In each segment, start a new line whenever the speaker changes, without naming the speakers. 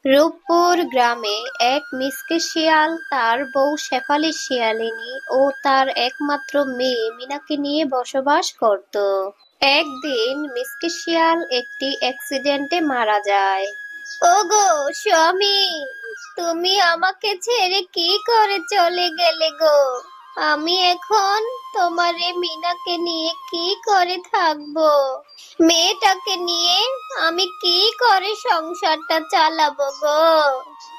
রূপপুর গ্রামে এক মিসকে শিয়াল তার বউ শেফালি শিয়ালিনী ও তার একমাত্র মেয়ে মিনাকে নিয়ে বসবাস করত। একদিন মিসকে শিয়াল একটি অ্যাক্সিডেন্টে মারা যায়। ওগো স্বামী, তুমি আমাকে ছেড়ে কি করে চলে গেলে গো? আমি এখন তোমার এই মিনাকে নিয়ে কি করে থাকবো? মেয়েটাকে নিয়ে আমি কি করে সংসারটা চালাবো গো?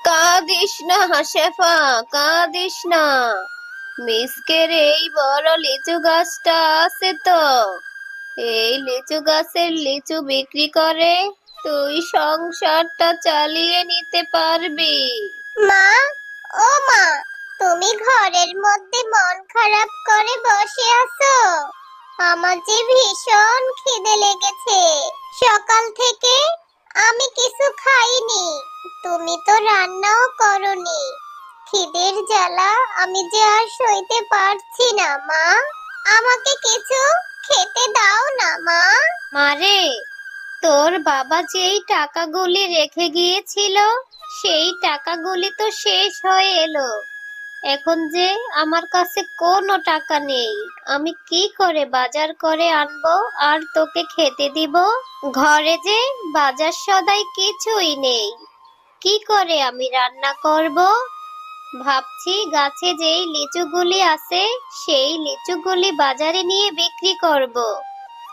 কাঁদিস না হাসেফা, কাঁদিস না। মিসকের এই বড় লিচু গাছটা আছে তো, এই লিচু গাছের লিচু বিক্রি করে তুই সংসারটা চালিয়ে নিতে পারবি। মা, ও মা, তুমি ঘরের মধ্যে মন খারাপ করে বসে আছো? আমার যে ভীষণ খিদে লেগেছে। সকাল থেকে আমি কিছু খাইনি, তুমি তো রান্নাও করনি। খিদের জ্বালা আমি যে আর সইতে পারছি না মা, আমাকে কিছু খেতে দাও না মা। মারে, তোর বাবা যেই টাকাগুলি রেখে গিয়েছিল সেই টাকাগুলি তো শেষ হয়ে এলো। এখন যে আমার কাছে কোনো টাকা নেই, আমি কি করে বাজার করে আনবো আর তোকে খেতে দিব? ঘরে যে বাজার সদাই কিছুই নেই, কি করে আমি রান্না করব? ভাবছি গাছে যেই লিচুগুলি আছে সেই লিচুগুলি বাজারে নিয়ে বিক্রি করব।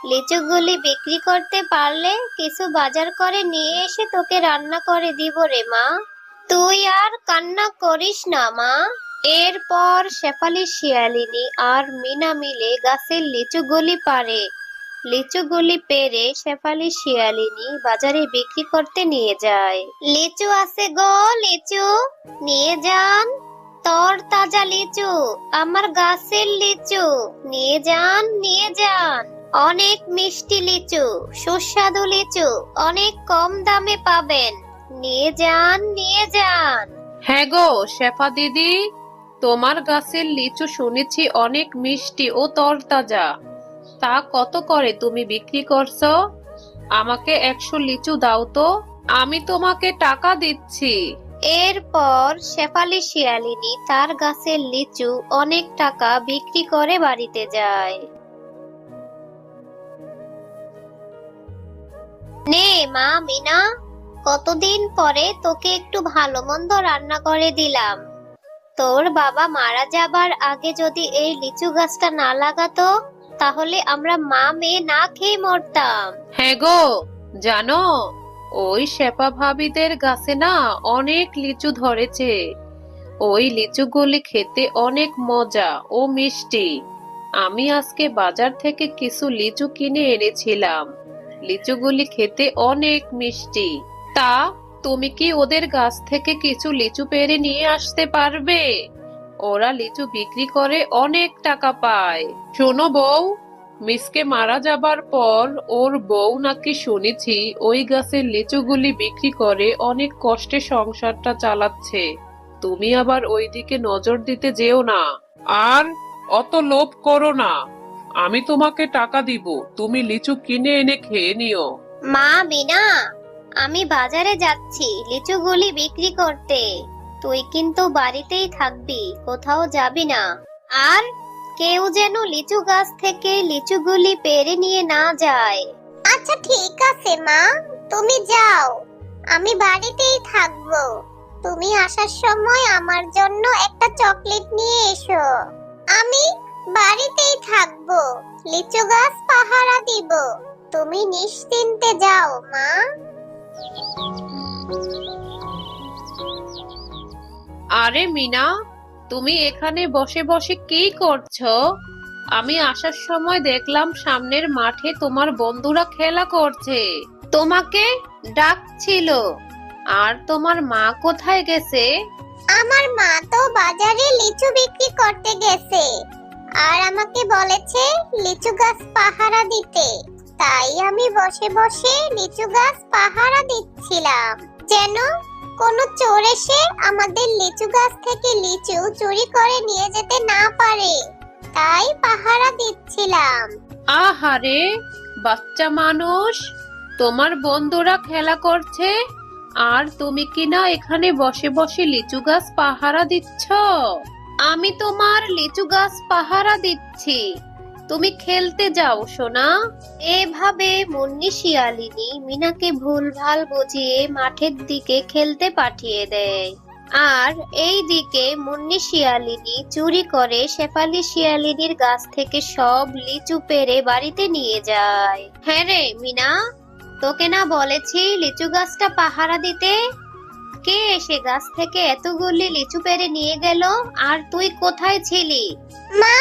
লিচুগুলি বিক্রি করতে পারলে কিছু বাজার করে নিয়ে এসে তোকে রান্না করে দিব রে মা। তুই আর কান্না করিস না মা। এরপর শেফালি শিয়ালিনী আর মিনা মিলে গাছের লিচুগুলি পারে। লিচুগুলি পেড়ে শেফালি শিয়ালিনী বাজারে বিক্রি করতে নিয়ে যায়। লিচু আছে গো, লিচু নিয়ে যান। তর তাজা লিচু, আমার গাছের লিচু নিয়ে যান, নিয়ে যান। অনেক মিষ্টি লিচু, সুস্বাদু লিচু, অনেক কম দামে পাবেন। নিয়ে যান, নিয়ে যান।
হ্যাঁ গো শেফা দিদি, তোমার গাছের লিচু শুনেছি অনেক মিষ্টি ও তরতাজা। তা কত করে তুমি বিক্রি করছো? আমাকে 100 লিচু দাও তো, আমি তোমাকে টাকা দিচ্ছি।
এরপর শেফালি শিয়ালিনী তার গাছের লিচু অনেক টাকা বিক্রি করে বাড়িতে যায়। নে মা মিনা, কতদিন পরে তোকে একটু ভালো মন্দ রান্না করে দিলাম। তোর বাবা মারা যাবার আগে যদি এই লিচু গাছটা না লাগাতো, তাহলে আমরা মা মেয়ে না খেয়ে মরতাম।
হ্যাঁ গো, জানো ওই শেফা ভাবিদের গাছে না অনেক লিচু ধরেছে। ওই লিচুগুলি খেতে অনেক মজা ও মিষ্টি। আমি আজকে বাজার থেকে কিছু লিচু কিনে এনেছিলাম। লিচুগুলি খেতে অনেক মিষ্টি। তা তুমি কি ওদের গাছ থেকে কিছু লিচু পেড়ে নিয়ে আসতে পারবে? ওরা লিচু বিক্রি করে অনেক টাকা পায়। শোনো বউ, মিসকে মারা যাবার পর ওর বউ নাকি শুনেছি ওই গাছের লিচুগুলি বিক্রি করে অনেক কষ্টে সংসারটা চালাচ্ছে। তুমি আবার ওইদিকে নজর দিতে যেও না, আর অত লোভ করো না। আমি তোমাকে টাকা দিব, তুমি লিচু কিনে এনে খেয়ে নিও।
মা মিনা, আমি বাজারে যাচ্ছি লিচুগুলি বিক্রি করতে। তুই কিন্তু বাড়িতেই থাকবি, কোথাও যাবি না। আর কেউ যেন লিচু গাছ থেকে লিচুগুলি পেড়ে নিয়ে না যায়। আচ্ছা ঠিক আছে মা, তুমি যাও, আমি বাড়িতেই থাকবো। তুমি আসার সময় আমার জন্য একটা চকলেট নিয়ে এসো। আমি বাড়িতেই থাকবো, লিচু গাছ পাহারা দিব। তুমি নিশ্চিন্তে যাও মা।
আরে মিনা, তুমি এখানে বসে বসে কি করছো? আমি আসার সময় দেখলাম সামনের মাঠে তোমার বন্ধুরা খেলা করছে। তোমাকে ডাকছিল। আর তোমার মা কোথায় গেছে?
আমার মা তো বাজারে লিচু বিক্রি করতে গেছে, আর আমাকে বলেছে লিচু গাছ পাহারা দিতে। তাই আমি বসে বসে লিচু গাছ পাহারা দিচ্ছিলাম, যেন কোনো চোর এসে আমাদের লিচু গাছ থেকে লিচু চুরি করে নিয়ে যেতে না পারে। তাই পাহারা দিচ্ছিলাম।
আহারে বাচ্চা মানুষ, তোমার বন্ধুরা খেলা করছে আর তুমি কি না এখানে বসে বসে লিচু গাছ পাহারা দিচ্ছ? আমি তোমার লিচু গাছ পাহারা দিচ্ছি, তুমি খেলতে যাও সোনা।
এভাবে মুন্নি শিয়ালিনী মিনাকে ভুলভাল বুঝিয়ে মাঠের দিকে খেলতে পাঠিয়ে দেয়। আর এই দিকে মুন্নি শিয়ালিনী চুরি করে শেফালি শিয়ালিনীর গাছ থেকে সব লিচু পেড়ে বাড়িতে নিয়ে যায়। হ্যাঁ রে মিনা, তোকে না বলেছি লিচু গাছটা পাহারা দিতে? কে এসে গাছ থেকে এতগুলি লিচু পেড়ে নিয়ে গেল? আর তুই কোথায় ছিলি?
মা,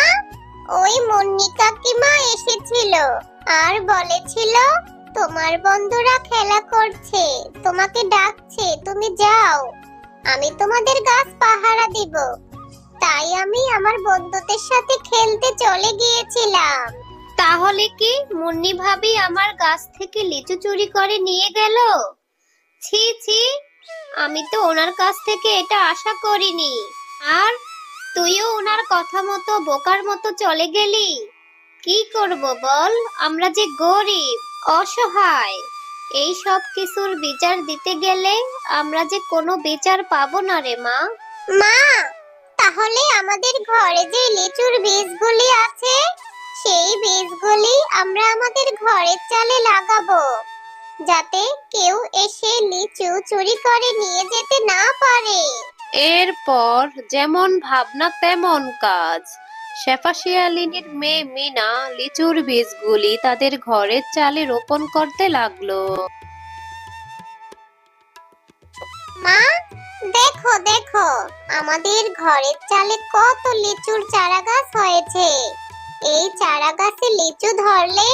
ওই মুন্নি কাকিমা এসেছিল আর বলেছিল তোমার বন্ধুরা খেলা করছে, তোমাকে ডাকছে, তুমি যাও, আমি তোমাদের গাছ পাহারা দিব। তাই আমি আমার বন্ধুদের সাথে খেলতে চলে গিয়েছিলাম।
তাহলে কি মুন্নি ভাবি আমার গাছ থেকে লিচু চুরি করে নিয়ে গেল? ছি ছি, আমি তো ওনার কাছ থেকে এটা আশা করিনি। আর তুইও ওনার কথা মতো বোকার মতো চলে গেলি। কি করব বল, আমরা যে গরিব, অসহায়। এই সব কিছুর বিচার দিতে গেলে আমরা যে কোনো বিচার পাবো না রে মা।
মা, তাহলে আমাদের ঘরে যে লিচুর বীজগুলি আছে, সেই বীজগুলি আমরা আমাদের ঘরের চালে লাগাবো, যাতে কেউ এসে লিচু চুরি করে নিয়ে যেতে না পারে।
এরপর যেমন ভাবনা তেমন কাজ। শেফা শিয়ালিনীর মেয়ে মিনা লিচুর বীজগুলি তাদের ঘরের চালে রোপণ করতে লাগলো।
মা, দেখো দেখো, আমাদের ঘরের চালে কত লিচুর চারা গাছ হয়েছে। এই চারা গাছে লিচু ধরলে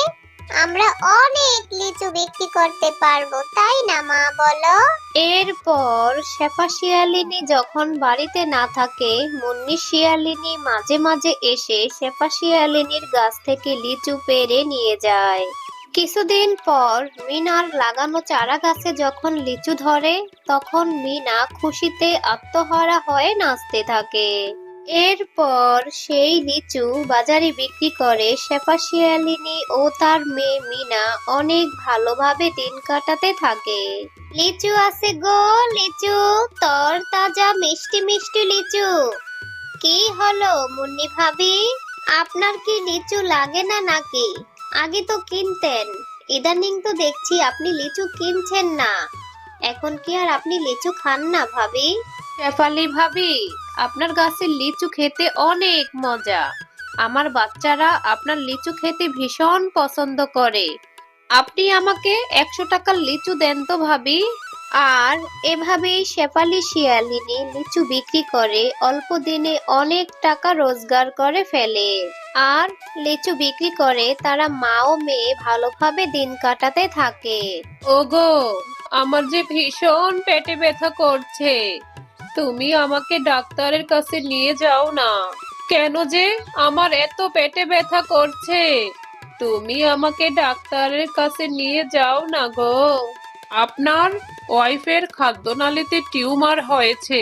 আমরা অনেক লিচু বিক্রি করতে পারবো, তাই না মা, বলো?
এরপর শেফা শিয়ালিনী যখন বাড়িতে না থাকে, মুন্নি শিয়ালিনী মাঝে মাঝে এসে শেফা শিয়ালিনীর গাছ থেকে লিচু পেড়ে নিয়ে যায়। কিছুদিন পর মিনার লাগানো চারা গাছে যখন লিচু ধরে, তখন মিনা খুশিতে আত্মহারা হয়ে নাচতে থাকে। এরপর সেই লিচু বাজারে বিক্রি করে শেফা শিয়ালিনী ও তার মেয়ে মিনা অনেক ভালোভাবে দিন কাটাতে থাকে। লিচু আছে গো, লিচু, তর তাজা মিষ্টি মিষ্টি লিচু। কি হলো মুন্নি ভাবি, আপনার কি লিচু লাগে না নাকি? আগে তো কিনতেন, ইদানিং তো দেখছি আপনি লিচু কিনছেন না। এখন কি আর আপনি লিচু খান না ভাবি?
শেফালি ভাবি, আপনার গাছের লিচু খেতে অনেক মজা। আমার বাচ্চারা আপনার লিচু খেতে ভীষণ পছন্দ করে। আপনি আমাকে 100 টাকার লিচু দেন তো ভাবি।
আর এভাবেই শেফালি শিয়ালিনী লিচু বিক্রি করে অল্প দিনে অনেক টাকা রোজগার করে ফেলে। আর লিচু বিক্রি করে তারা মা ও মেয়ে ভালোভাবে দিন কাটাতে থাকে।
ওগো, আমার যে ভীষণ পেটে ব্যথা করছে, তুমি আমাকে ডাক্তারের কাছে নিয়ে যাও না। কেন যে আমার এত পেটে ব্যথা করছে, তুমি আমাকে ডাক্তারের কাছে নিয়ে যাও না গো। আপনার ওয়াইফের খাদ্যনালীতে টিউমার হয়েছে,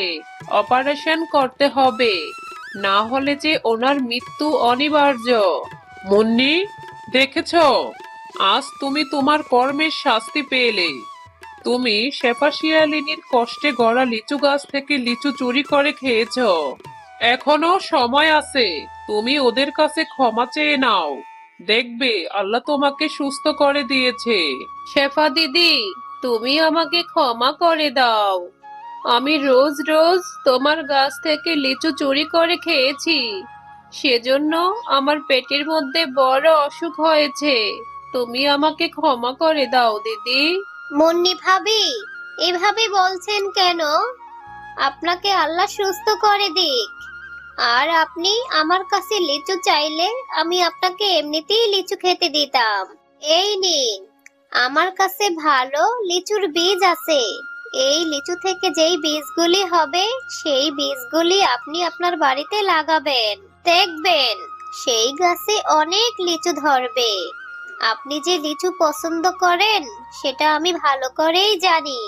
অপারেশন করতে হবে, না হলে যে ওনার মৃত্যু অনিবার্য। মুন্নি, দেখেছো, আজ তুমি তোমার কর্মের শাস্তি পেলে। তুমি শেফা শিয়ালিনীর কষ্টে গড়া লিচু গাছ থেকে লিচু চুরি করে খেয়েছো। এখনো সময় আছে, তুমি ওদের কাছে ক্ষমা চেয়ে নাও, দেখবে আল্লাহ তোমাকে সুস্থ করে দিয়েছে। শেফা দিদি, তুমি আমাকে ক্ষমা করে দাও। আমি রোজ রোজ তোমার গাছ থেকে লিচু চুরি করে খেয়েছি, সেজন্য আমার পেটের মধ্যে বড় অসুখ হয়েছে। তুমি আমাকে ক্ষমা করে দাও দিদি।
মুন্নি ভাবি, এভাবে বলছেন কেন? আপনাকে আল্লাহ সুস্থ করে দিক। আর আপনি আমার কাছে লিচু চাইলে আমি আপনাকে এমনিতেই লিচু খেতে দিতাম। এই নিন, আমার কাছে ভালো লিচুর বীজ আছে। এই লিচু থেকে যেই বীজগুলি হবে, সেই বীজগুলি আপনি আপনার বাড়িতে লাগাবেন, দেখবেন সেই গাছে অনেক লিচু ধরবে। আপনি যে লিচু পছন্দ করেন সেটা আমি ভালো করেই জানি।